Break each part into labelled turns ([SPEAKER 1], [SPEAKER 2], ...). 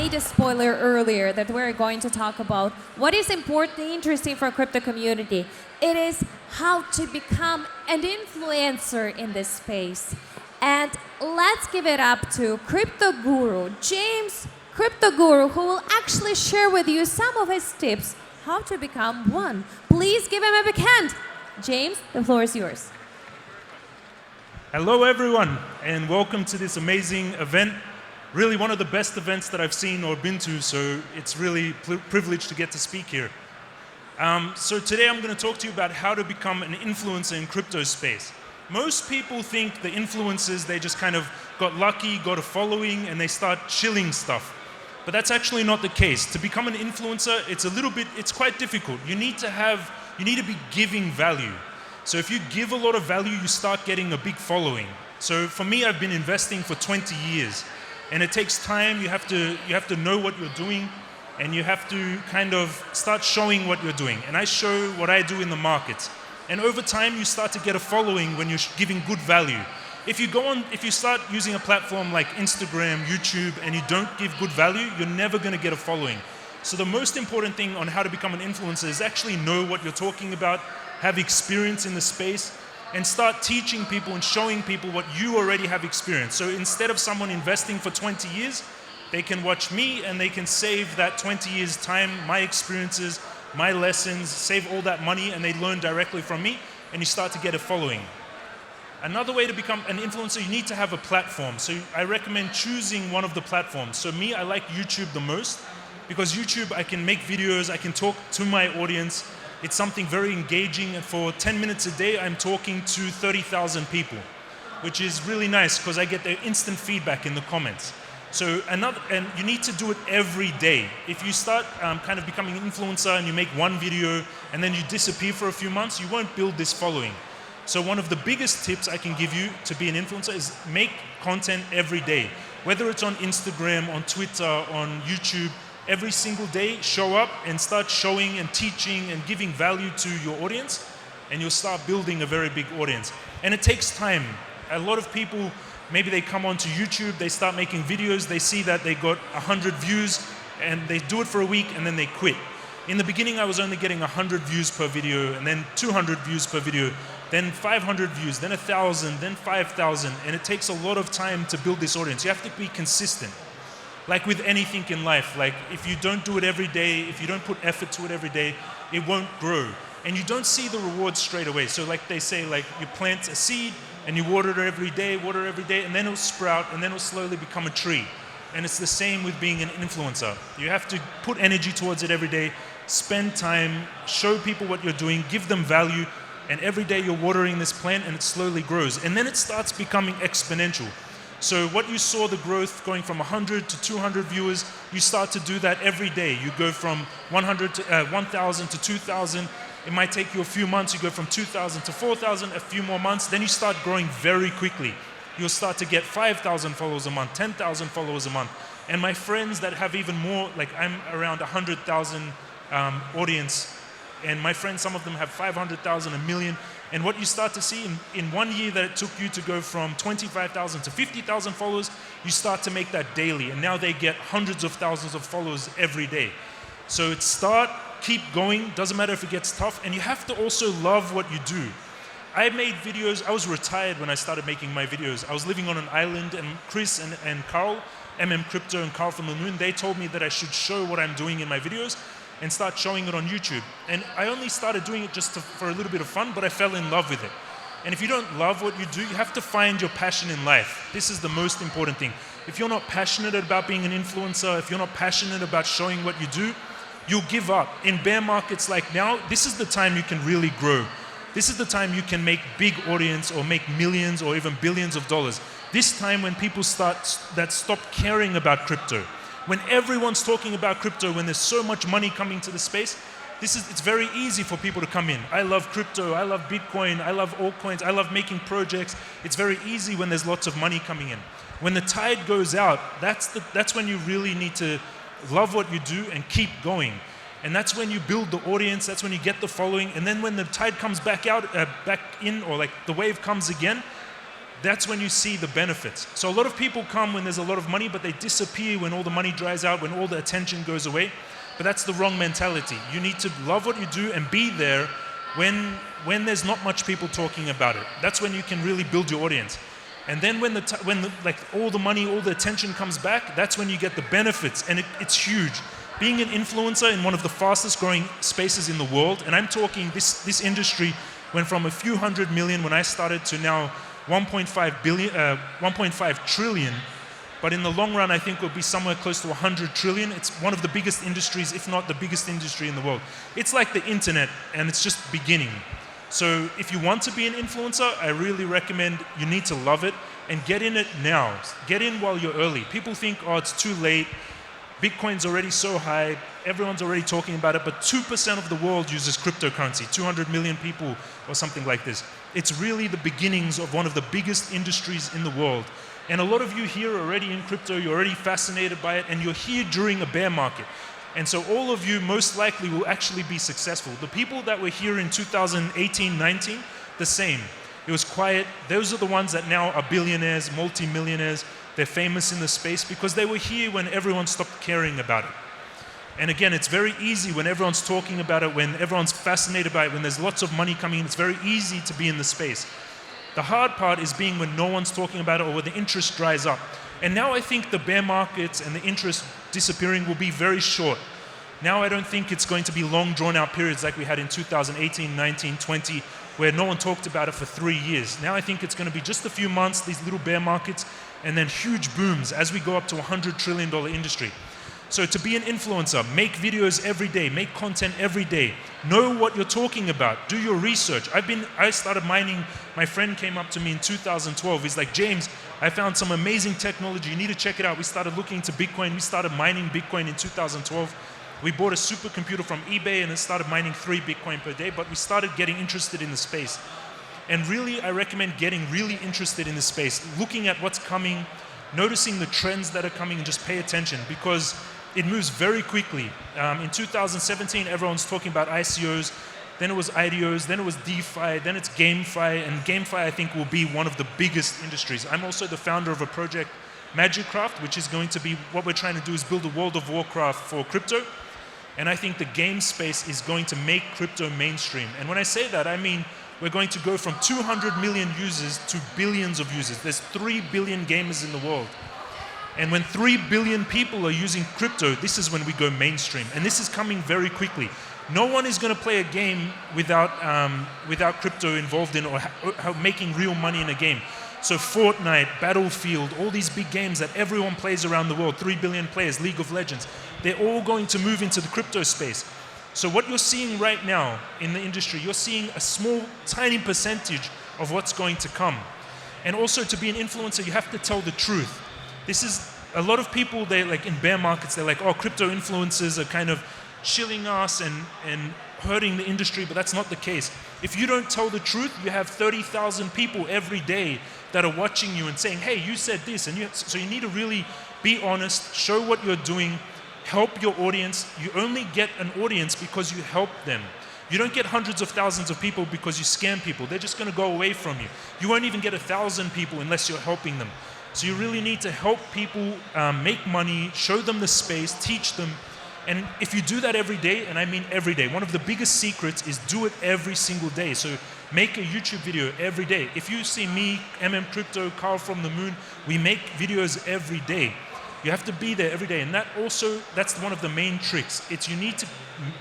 [SPEAKER 1] made a spoiler earlier that we're going to talk about what is important and interesting for crypto community. It is how to become an influencer in this space. And let's give it up to Crypto Guru, James Crypto Guru, who will actually share with you some of his tips how to become one. Please give him a big hand. James, the floor is yours.
[SPEAKER 2] Hello everyone, and welcome to this amazing event. Really one of the best events that I've seen or been to, so it's really privileged to get to speak here. So today I'm going to talk to you about how to become an influencer in crypto space. Most people think the influencers, they just kind of got lucky, got a following, and they start shilling stuff. But that's actually not the case. To become an influencer, it's quite difficult. You need to be giving value. So if you give a lot of value, you start getting a big following. So for me, I've been investing for 20 years. And it takes time. You have to know what you're doing, and you have to kind of start showing what you're doing. And I show what I do in the markets. And over time, you start to get a following when you're giving good value. If you start using a platform like Instagram, YouTube, and you don't give good value, you're never going to get a following. So the most important thing on how to become an influencer is actually know what you're talking about, have experience in the space, and start teaching people and showing people what you already have experience. So instead of someone investing for 20 years, they can watch me and they can save that 20 years time, my experiences, my lessons, save all that money, and they learn directly from me, and you start to get a following. Another way to become an influencer, you need to have a platform. So I recommend choosing one of the platforms. So me, I like YouTube the most, because YouTube, I can make videos, I can talk to my audience. It's something very engaging, and for 10 minutes a day, I'm talking to 30,000 people, which is really nice because I get their instant feedback in the comments. So and you need to do it every day. If you start kind of becoming an influencer and you make one video and then you disappear for a few months, you won't build this following. So one of the biggest tips I can give you to be an influencer is make content every day. Whether it's on Instagram, on Twitter, on YouTube, every single day, show up and start showing and teaching and giving value to your audience, and you'll start building a very big audience. And it takes time. A lot of people, maybe they come onto YouTube, they start making videos, they see that they got 100 views, and they do it for a week, and then they quit. In the beginning, I was only getting 100 views per video, and then 200 views per video, then 500 views, then 1,000, then 5,000, and it takes a lot of time to build this audience. You have to be consistent. Like with anything in life, like if you don't do it every day, if you don't put effort to it every day, it won't grow. And you don't see the rewards straight away. So like they say, like you plant a seed and you water it every day, and then it'll sprout, and then it'll slowly become a tree. And it's the same with being an influencer. You have to put energy towards it every day, spend time, show people what you're doing, give them value, and every day you're watering this plant and it slowly grows. And then it starts becoming exponential. So what you saw, the growth going from 100 to 200 viewers, you start to do that every day. You go from 100 to 1,000 to 2,000. It might take you a few months. You go from 2,000 to 4,000, a few more months. Then you start growing very quickly. You'll start to get 5,000 followers a month, 10,000 followers a month. And my friends that have even more, like I'm around 100,000 audience. And my friends, some of them have 500,000, a million. And what you start to see in 1 year that it took you to go from 25,000 to 50,000 followers, you start to make that daily. And now they get hundreds of thousands of followers every day. So it's start, keep going, doesn't matter if it gets tough. And you have to also love what you do. I made videos, I was retired when I started making my videos. I was living on an island, and Chris and Carl, Crypto and Carl from the Moon, they told me that I should show what I'm doing in my videos and start showing it on YouTube. And I only started doing it just for a little bit of fun, but I fell in love with it. And if you don't love what you do, you have to find your passion in life. This is the most important thing. If you're not passionate about being an influencer, if you're not passionate about showing what you do, you'll give up. In bear markets like now, this is the time you can really grow. This is the time you can make big audience or make millions or even billions of dollars. This time when people stop caring about crypto. When everyone's talking about crypto, when there's so much money coming to the space, it's very easy for people to come in. I love crypto, I love Bitcoin, I love altcoins, I love making projects. It's very easy when there's lots of money coming in. When the tide goes out, that's when you really need to love what you do and keep going. And that's when you build the audience, that's when you get the following, and then when the tide comes back out, back in, or like the wave comes again, that's when you see the benefits. So a lot of people come when there's a lot of money, but they disappear when all the money dries out, when all the attention goes away. But that's the wrong mentality. You need to love what you do and be there when there's not much people talking about it. That's when you can really build your audience. And then when like all the money, all the attention comes back, that's when you get the benefits, and it's huge. Being an influencer in one of the fastest growing spaces in the world, and I'm talking this industry went from a few hundred million when I started to now 1.5 trillion, but in the long run, I think we'll be somewhere close to 100 trillion. It's one of the biggest industries, if not the biggest industry in the world. It's like the internet, and it's just beginning. So if you want to be an influencer, I really recommend you need to love it and get in it now. Get in while you're early. People think, oh, it's too late. Bitcoin's already so high. Everyone's already talking about it, but 2% of the world uses cryptocurrency, 200 million people or something like this. It's really the beginnings of one of the biggest industries in the world. And a lot of you here are already in crypto, you're already fascinated by it, and you're here during a bear market. And so all of you most likely will actually be successful. The people that were here in 2018, 19, the same. It was quiet. Those are the ones that now are billionaires, multi-millionaires. They're famous in the space because they were here when everyone stopped caring about it. And again, it's very easy when everyone's talking about it, when everyone's fascinated by it, when there's lots of money coming in, it's very easy to be in the space. The hard part is being when no one's talking about it or when the interest dries up. And now I think the bear markets and the interest disappearing will be very short. Now I don't think it's going to be long drawn out periods like we had in 2018, 19, 20, where no one talked about it for 3 years. Now I think it's going to be just a few months, these little bear markets, and then huge booms as we go up to a $100 trillion industry. So to be an influencer, make videos every day, make content every day, know what you're talking about, do your research. I started mining, my friend came up to me in 2012, he's like, James, I found some amazing technology, you need to check it out. We started looking into Bitcoin, we started mining Bitcoin in 2012. We bought a supercomputer from eBay and it started mining 3 Bitcoin per day, but we started getting interested in the space. And really, I recommend getting really interested in the space, looking at what's coming, noticing the trends that are coming, and just pay attention because it moves very quickly. In 2017, everyone's talking about ICOs, then it was IDOs, then it was DeFi, then it's GameFi, and GameFi I think will be one of the biggest industries. I'm also the founder of a project, Magicraft, which is going to be, what we're trying to do is build a World of Warcraft for crypto. And I think the game space is going to make crypto mainstream. And when I say that, I mean we're going to go from 200 million users to billions of users. There's 3 billion gamers in the world. And when 3 billion people are using crypto, this is when we go mainstream. And this is coming very quickly. No one is going to play a game without crypto involved in or making real money in a game. So Fortnite, Battlefield, all these big games that everyone plays around the world, 3 billion players, League of Legends, they're all going to move into the crypto space. So what you're seeing right now in the industry, you're seeing a small, tiny percentage of what's going to come. And also to be an influencer, you have to tell the truth. This is, a lot of people, they like in bear markets, they're like, oh, crypto influencers are kind of shilling us and hurting the industry, but that's not the case. If you don't tell the truth, you have 30,000 people every day that are watching you and saying, hey, you said this, and so you need to really be honest, show what you're doing, help your audience. You only get an audience because you help them. You don't get hundreds of thousands of people because you scam people. They're just going to go away from you. You won't even get 1,000 people unless you're helping them. So you really need to help people make money, show them the space, teach them. And if you do that every day, and I mean every day, one of the biggest secrets is do it every single day. So make a YouTube video every day. If you see me, Crypto, Carl from the Moon, we make videos every day. You have to be there every day. And that's one of the main tricks. It's you need to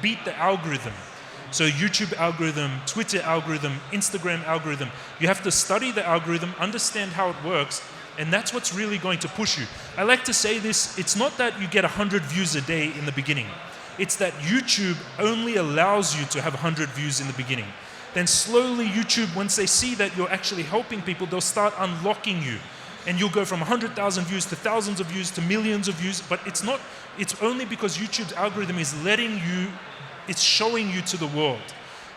[SPEAKER 2] beat the algorithm. So YouTube algorithm, Twitter algorithm, Instagram algorithm. You have to study the algorithm, understand how it works, and that's what's really going to push you. I like to say this, it's not that you get 100 views a day in the beginning. It's that YouTube only allows you to have 100 views in the beginning. Then slowly YouTube, once they see that you're actually helping people, they'll start unlocking you. And you'll go from 100,000 views to thousands of views to millions of views, but it's only because YouTube's algorithm is it's showing you to the world.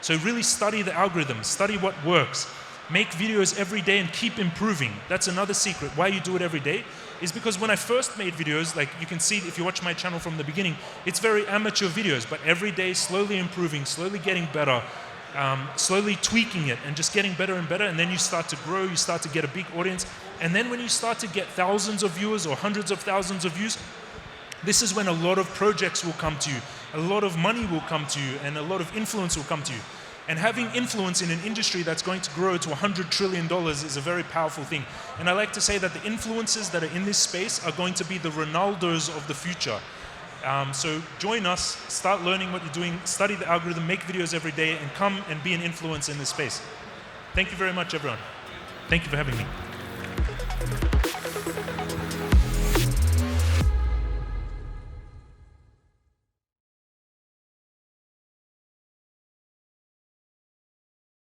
[SPEAKER 2] So really study the algorithm, study what works. Make videos every day and keep improving. That's another secret. Why you do it every day is because when I first made videos, like you can see if you watch my channel from the beginning, it's very amateur videos, but every day slowly improving, slowly getting better, slowly tweaking it and just getting better and better, and then you start to grow, you start to get a big audience, and then when you start to get thousands of viewers or hundreds of thousands of views, this is when a lot of projects will come to you, a lot of money will come to you, and a lot of influence will come to you. And having influence in an industry that's going to grow to $100 trillion is a very powerful thing. And I like to say that the influencers that are in this space are going to be the Ronaldos of the future. So join us, start learning what you're doing, study the algorithm, make videos every day, and come and be an influence in this space. Thank you very much, everyone. Thank you for having me.